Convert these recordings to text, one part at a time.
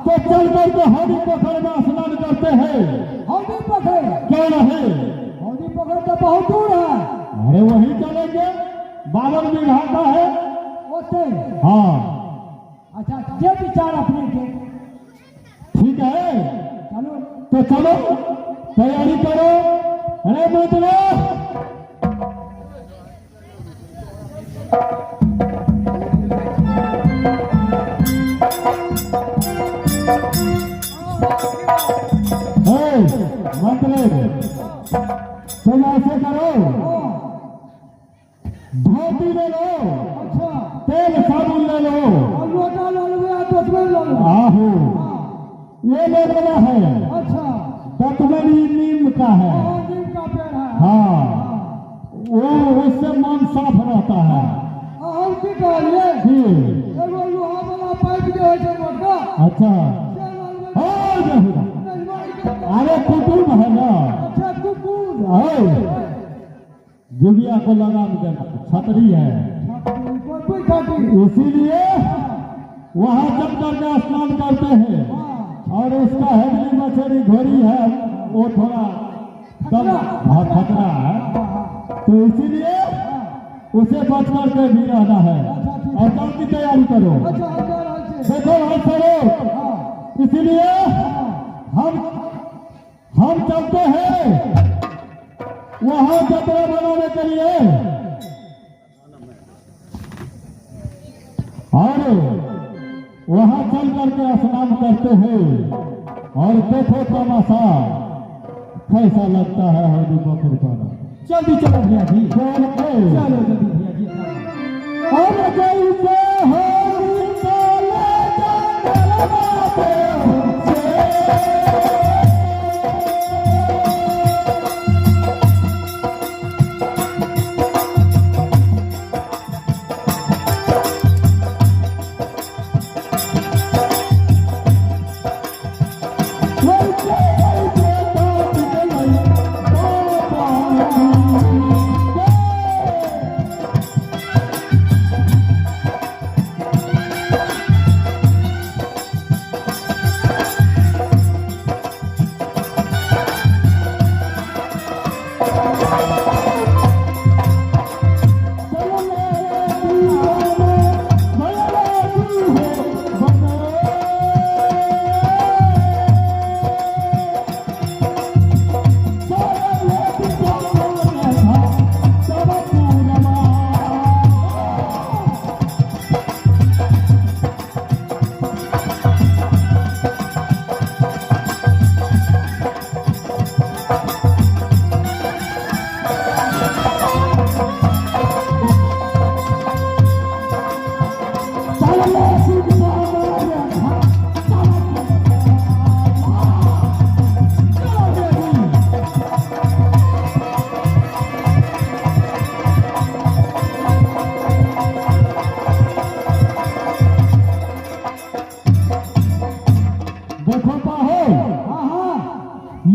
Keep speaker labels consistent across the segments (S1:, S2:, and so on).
S1: तो चल करके हौदी पोखर में स्नान करते हैं।
S2: हौदी पोखर
S1: क्यों नहीं?
S2: हौदी पोखर तो बहुत दूर है।
S1: अरे वही चलेंगे, 52 बीघा का है।
S2: ओते
S1: हाँ
S2: अच्छा, ये विचार अपने के
S1: ठीक है,
S2: चलो
S1: तो चलो तैयारी करो। अरे मित्रों तुम ऐसे करो, धोती ले लो,
S2: अच्छा
S1: तेल साबुन ले लो,
S2: लोटा ले लो या तस्वीर ले लो।
S1: आहो ये ले लेना है।
S2: अच्छा
S1: दतमनी नीम का है।
S2: नीम का पेड़ है।
S1: हाँ वो उससे मन साफ रहता है।
S2: हम की कहिए
S1: जी
S2: एगो लोहा वाला पाइप जो है जो मोटा
S1: अच्छा हाँ जरूर। अरे कुटुम है ना।
S2: अच्छा कुकुर
S1: जुबिया को लगाम देना, छतरी है,
S2: कोई खाती
S1: इसीलिए वहां चल करके स्नान करते हैं। और उसका हेडली मछली घोड़ी है, वो थोड़ा दम खतरा है, तो इसीलिए उसे बच करके भी रहना है। और कल की तैयारी करो। देखो हाथ करो, इसीलिए हम चलते हैं वहां जतरा बनाने के लिए। और वहां चल करके स्नान करते हैं। और देखो तमाशा कैसा लगता है हौदी पोखर पर।
S2: जल्दी चलो भैया जी,
S1: चलो
S2: जल्दी भैया जी।
S1: और कैसे हौदी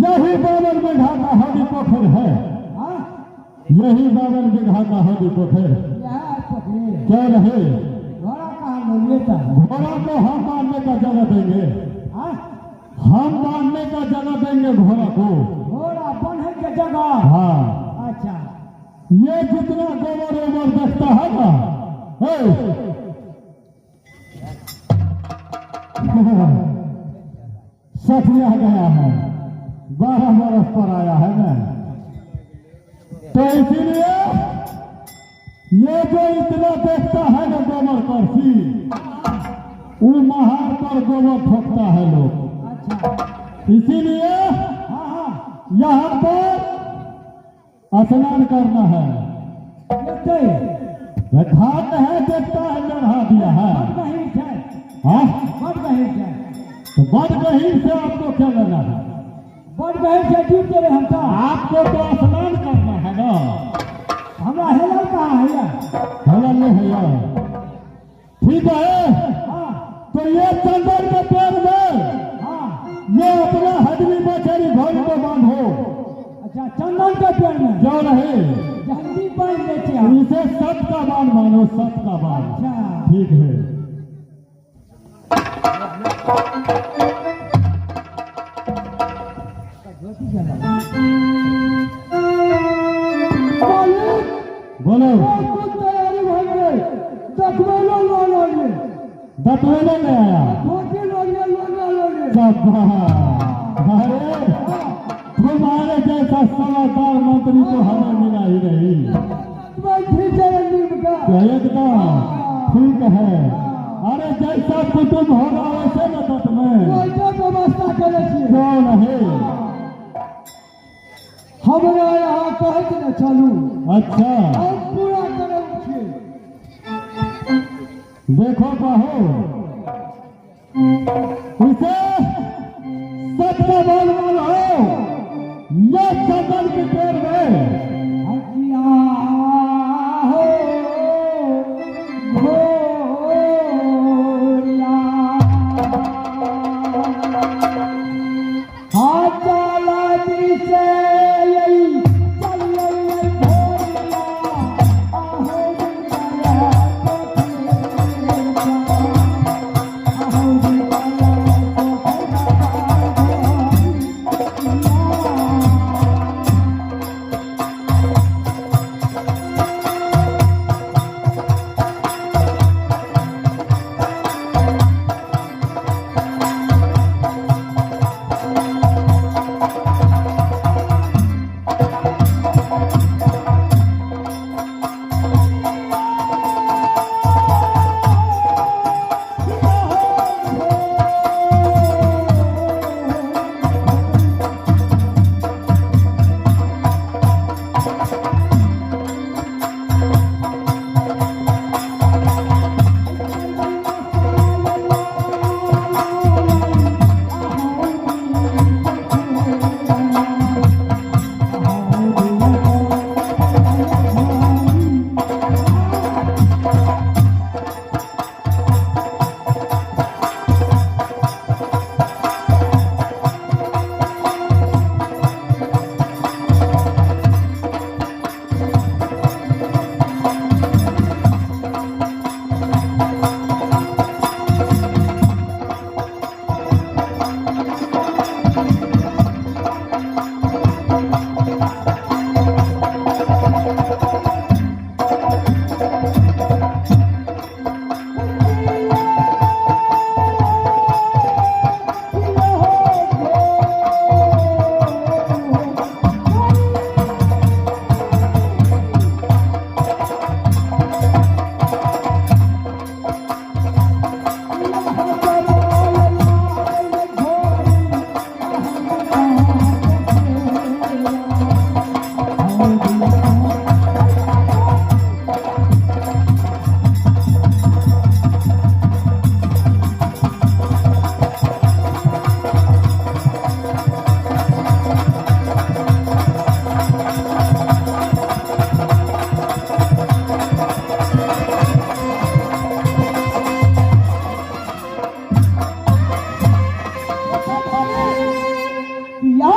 S1: यही 52 बीघा का हौदी पोखर है। यही 52 बीघा का हौदी पोखर क्या रहे।
S2: घोड़ा कहाँ लेता है?
S1: घोड़ा को हम बांधने का जगह देंगे। हम बांधने का जगह देंगे घोड़ा को।
S2: घोड़ा बंधे के जगह?
S1: हाँ।
S2: अच्छा
S1: ये जितना गोबर ओबर देखता है ना, सठिया गया है, 12 बरस पर आया है ना। तो इसीलिए ये जो इतना देखता है ना गोबर करसी, वो महार पर गोबर ठोकता है लोग।
S2: अच्छा
S1: इसीलिए यहाँ पर स्नान करना है। घाट है, देखता है, चढ़ा दिया है। हाँ
S2: बड़ गहीर है।
S1: तो बड़ गहीर से आपको क्या लेना है?
S2: बड़ गहीर से डूब के हम का
S1: आपको तो स्नान करना है ना।
S2: हमरा हेलल कहाँ है?
S1: हेलल नहीं है यार। ठीक है। तो ये चंदन के पेड़ में ये अपना हजमी मछली घर को बांधो।
S2: अच्छा चंदन के पेड़ में
S1: क्यों नहीं?
S2: जल्दी बांध देते
S1: इसे सत का बाण मानो, सत का बाण।
S2: अच्छा
S1: ठीक है। बोलो
S2: तैयारी हो गई दतवेलो लोगे
S1: दतवेले ले आया
S2: धोती लोगे
S1: अरे तुम्हारे जैसा समाचार मंत्री तो हमें मिला ही नहीं। तो एकदम ठीक है। अरे जैसा कुटुंब होगा वैसे न दत्त में
S2: व्यवस्था करे
S1: क्यों नहीं।
S2: हमरा यहाँ कहे कि न चलू
S1: अच्छा
S2: हम पूरा करे छियै।
S1: देखो बहू इसे सबका बोल बोल हो ये चंदन के पेड़ में
S2: हकिया हो घोरिया हाँ चला दिसे यही चल यही घोरिया आहो दिया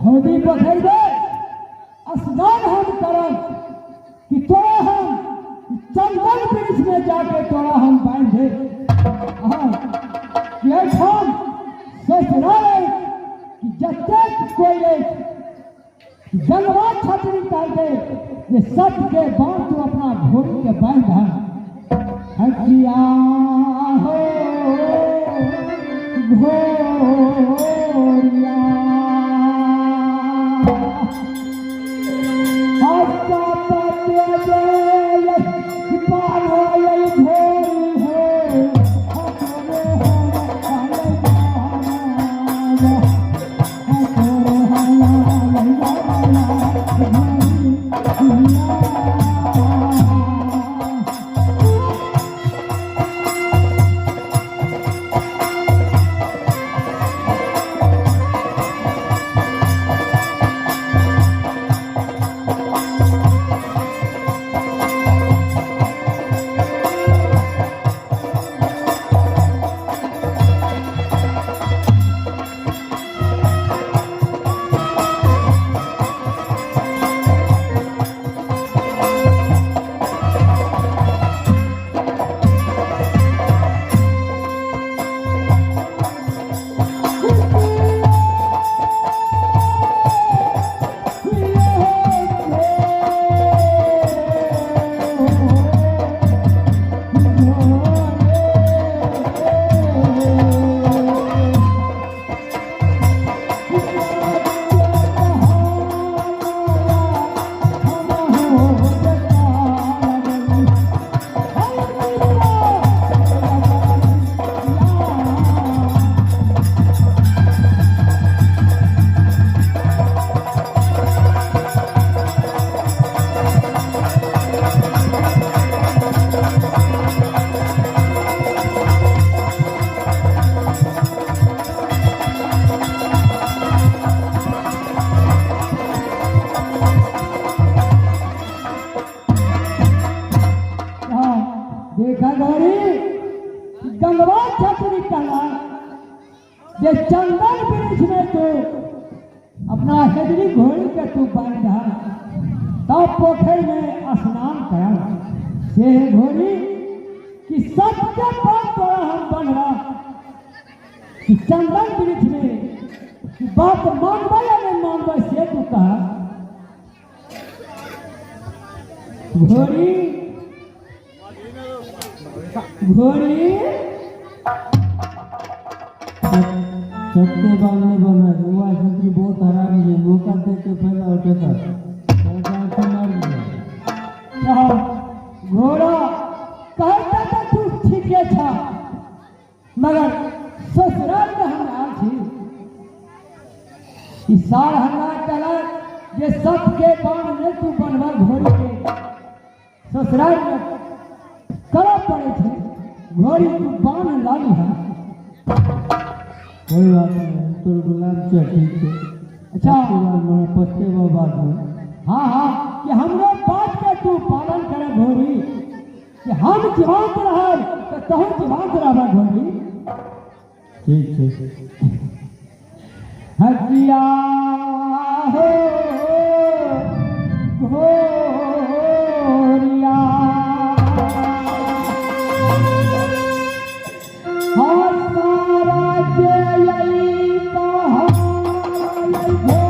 S2: हौदी पोखर में स्नान हम करब कि तोरा हम चंदन वृक्ष में जाके तोरा हम बांधे ससुराल कि जतेक कोई जलवा छतरी करके ये सब के बांध तू अपना घोड़ी के बांध हकिया हो घोरिया गंगवा छतरी कहला जे चंदन वृक्ष में तू अपना हेदरी घोड़ी के तू बांध तब पोखर में स्नान कर से घोड़ी कि सबके पास तोरा हम बन रहा कि चंदन वृक्ष में कि बात मानबा या नहीं मानबा से तू कहा घोड़ी घोड़ी
S1: सत्य बांधने बना हुआ छतरी बहुत हरामी है मौका देख के पहला उठेगा
S2: घोड़ा कहता था तू ठीक था मगर ससुराल में हम आल थी सार हमारा कला जे सबके बाण में तू बनवा घोड़ी के ससुराल में करा पड़े थे घोड़ी तू बाण लाली है
S1: कोई बात नहीं तो गुलाम से ठीक है
S2: अच्छा
S1: मैं पछते वो बात में
S2: हाँ हाँ कि हमरो बात के तू पालन करे घोड़ी कि हम जीवांत रह तो तहु जीवांत रह घोड़ी
S1: ठीक है
S2: हटिया हो घोरिया हर सारा जयई कहाई घोरी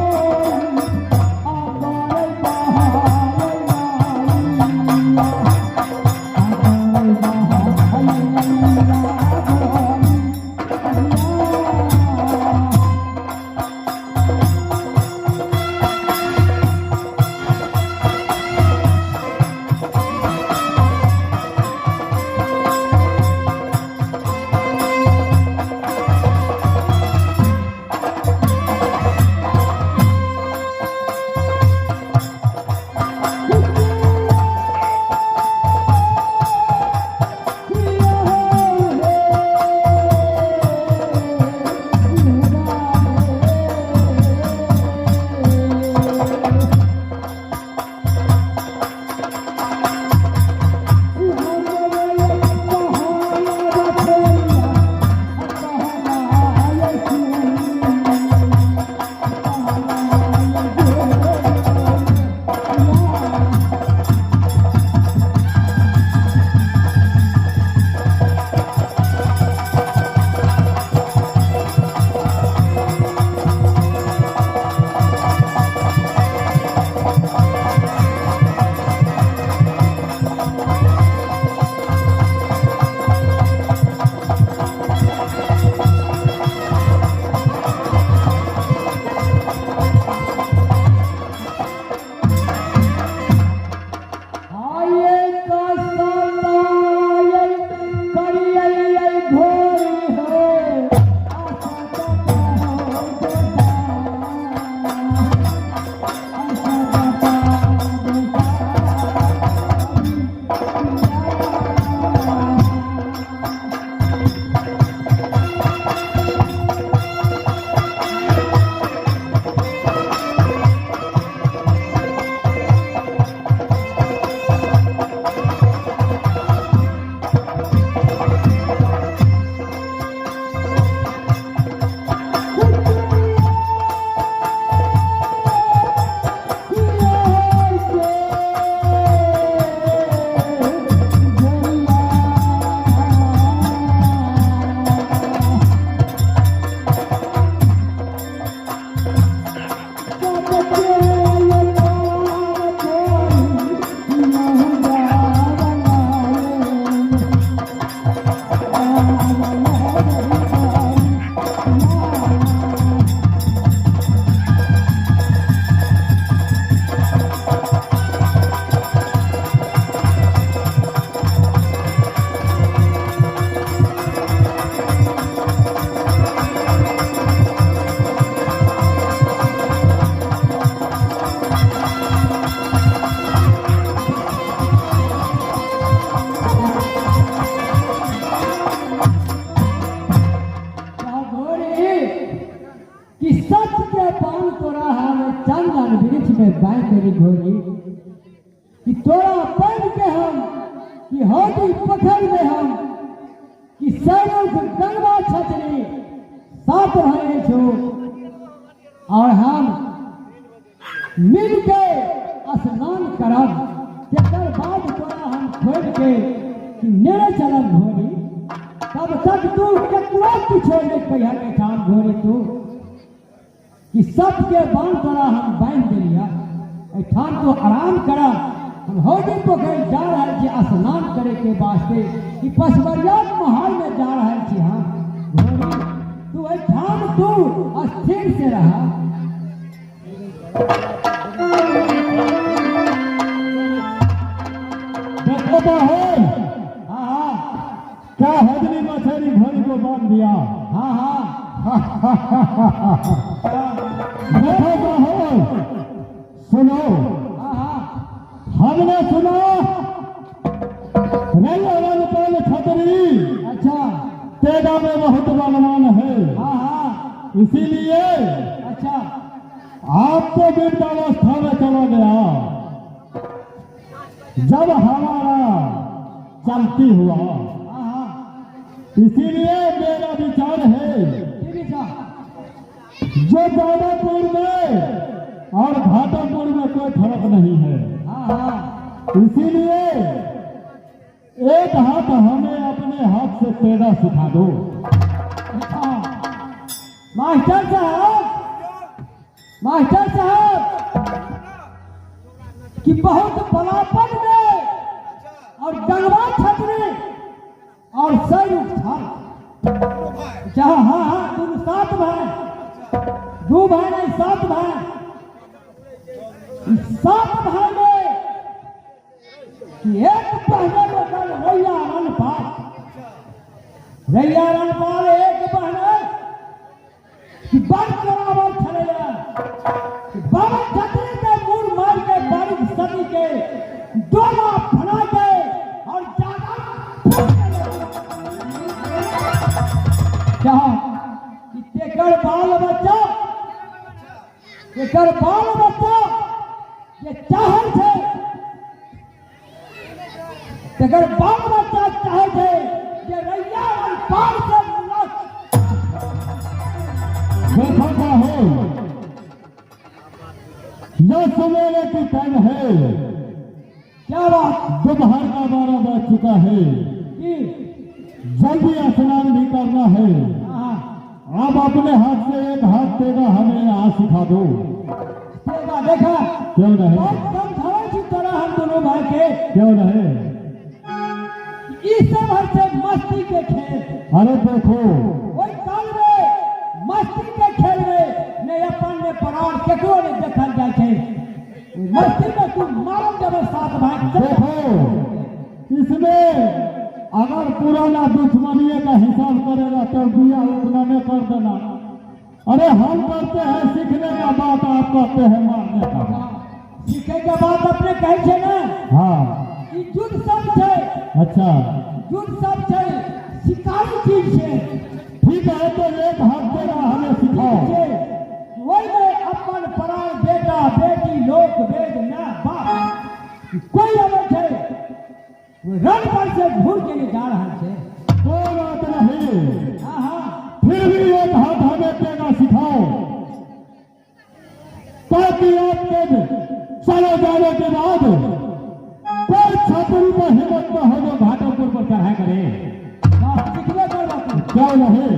S2: अगर
S1: तेरी घोड़ी कि तोरा बन के हम कि होगी पकड़ में हम
S2: कि सैनिक गंगा छतरी साथ भाई छो और हम मिल के स्नान करब तेकर बाद तोरा हम खोज के कि नेड़े चलब घोड़ी तब तक तू केकरो किछो नहीं कहिया के काम घोड़ी तू कि सबके बांध तोरा हम बांध देलिया एठान तो आराम करा हम होगी पोखर जा रहे छी स्नान करे के वास्ते कि पसवरिया महल में जा रहे छी हम घोड़ी तू एठान तू स्थिर से रहा
S1: देखो बाहर
S2: हाँ हाँ
S1: क्या हजरी मछली घोड़ी को बांध दिया।
S2: हाँ हाँ
S1: देखो बाहर सुनो
S2: हाँ हाँ
S1: हमने सुना रैया छतरी
S2: अच्छा
S1: तेगा में बहुत बलवान है
S2: हाँ हाँ
S1: इसीलिए
S2: अच्छा
S1: आपको वृद्धावस्था में चला गया जब हमारा चलती हुआ
S2: हाँ हाँ
S1: इसीलिए मेरा विचार है
S2: ठीक है
S1: जो दादापुर में और घाटापुर में कोई फर्क नहीं है
S2: हाँ हाँ
S1: इसीलिए एक हाथ हमें अपने हाथ से तेरा सिखा दो।
S2: अच्छा मास्टर साहब कि बहुत बलापन में और गंगा छतरी और सैनिक था हाँ हाँ हाँ तुम 7 भाई 2 भाई नहीं 7 भाई 7 भाई में कि एक पहले लोकल रैया रणपाल एक बहने कि बड़ बराबर चले बाबा छतरी के मुंह मार के बारिश सदी के डोला फना के और ज्यादा कहा कि तेकर बाल बच्चा ये चाहल थे तेकर बाल बच्चा चाहे थे जे रैया रणपाल से मुलाकात
S1: देखो बाहर यह सवेरे की टाइम है
S2: क्या बात
S1: दोपहर का 12 बज चुका है
S2: कि
S1: जल्दी स्नान भी करना है।
S2: हाँ
S1: आप अपने हाथ से एक हाथ देगा हमें यहाँ सिखा दो।
S2: तेरा देखा
S1: क्यों नहीं
S2: बहुत समझावे छी तोरा हम दोनों भाई के
S1: क्यों नहीं
S2: इस सब से मस्ती के खेल
S1: अरे देखो
S2: वही काल में मस्ती के खेल में ने अपन ने प्राण केकरो ने देखल जाय छै मस्ती में तू मारल जब 7 भाई
S1: देखो इसमें अगर पुराना दुश्मनी का हिसाब करेगा तो दिया उतना में कर देना। अरे हम करते हैं सीखने का बात आप करते हैं मारने का बात।
S2: सीखे के बाद अपने कहे छे ना
S1: हाँ
S2: ई युद्ध सब छै
S1: अच्छा
S2: युद्ध सब छै शिकारी चीज छै
S1: ठीक है तो एक हाथ देगा हमें सिखाओ।
S2: वही में अपन प्राण बेटा बेटी लोक वेद ना बाप कोई अबै छै रण पर से घूर के लिए जा रहा है
S1: कोई बात नहीं
S2: हाँ हाँ
S1: फिर भी एक हाथ हमें देगा सिखाओ ताकि आपके चले जाने के बाद कोई छतरी पर हिम्मत न हो जो घाटापुर पर चढ़ाई करे।
S2: सीखने कर बात
S1: क्यों नहीं